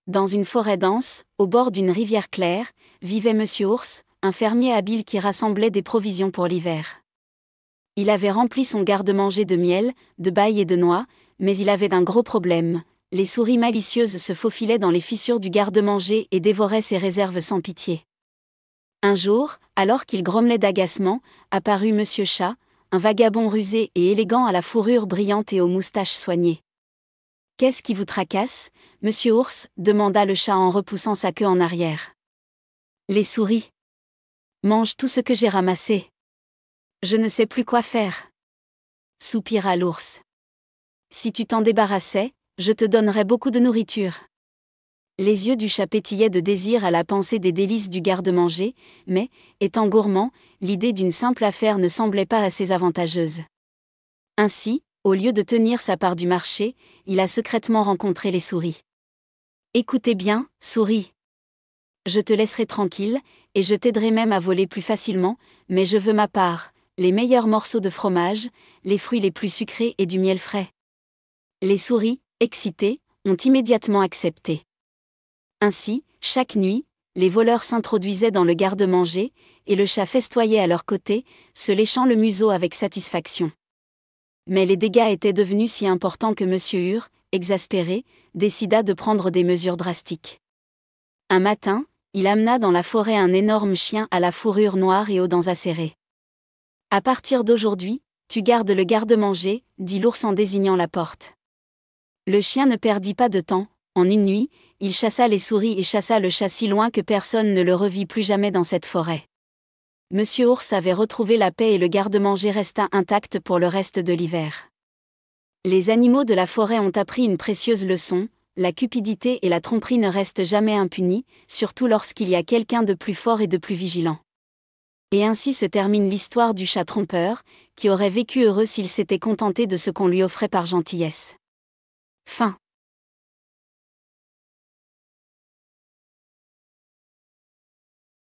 Dans une forêt dense, au bord d'une rivière claire, vivait Monsieur Ours, un fermier habile qui rassemblait des provisions pour l'hiver. Il avait rempli son garde-manger de miel, de baille et de noix, mais il avait un gros problème. Les souris malicieuses se faufilaient dans les fissures du garde-manger et dévoraient ses réserves sans pitié. Un jour, alors qu'il grommelait d'agacement, apparut Monsieur Chat, un vagabond rusé et élégant à la fourrure brillante et aux moustaches soignées. « Qu'est-ce qui vous tracasse, Monsieur Ours ?» demanda le chat en repoussant sa queue en arrière. « Les souris mangent tout ce que j'ai ramassé. Je ne sais plus quoi faire. » soupira l'ours. « Si tu t'en débarrassais, je te donnerais beaucoup de nourriture. » Les yeux du chat pétillaient de désir à la pensée des délices du garde-manger, mais, étant gourmand, l'idée d'une simple affaire ne semblait pas assez avantageuse. Ainsi, au lieu de tenir sa part du marché, il a secrètement rencontré les souris. « Écoutez bien, souris. Je te laisserai tranquille, et je t'aiderai même à voler plus facilement, mais je veux ma part, les meilleurs morceaux de fromage, les fruits les plus sucrés et du miel frais. » Les souris, excitées, ont immédiatement accepté. Ainsi, chaque nuit, les voleurs s'introduisaient dans le garde-manger, et le chat festoyait à leur côté, se léchant le museau avec satisfaction. Mais les dégâts étaient devenus si importants que Monsieur Ur, exaspéré, décida de prendre des mesures drastiques. Un matin, il amena dans la forêt un énorme chien à la fourrure noire et aux dents acérées. « À partir d'aujourd'hui, tu gardes le garde-manger, » dit l'ours en désignant la porte. Le chien ne perdit pas de temps. En une nuit, il chassa les souris et chassa le chat si loin que personne ne le revit plus jamais dans cette forêt. Monsieur Ours avait retrouvé la paix et le garde-manger resta intact pour le reste de l'hiver. Les animaux de la forêt ont appris une précieuse leçon: la cupidité et la tromperie ne restent jamais impunies, surtout lorsqu'il y a quelqu'un de plus fort et de plus vigilant. Et ainsi se termine l'histoire du chat trompeur, qui aurait vécu heureux s'il s'était contenté de ce qu'on lui offrait par gentillesse. Fin.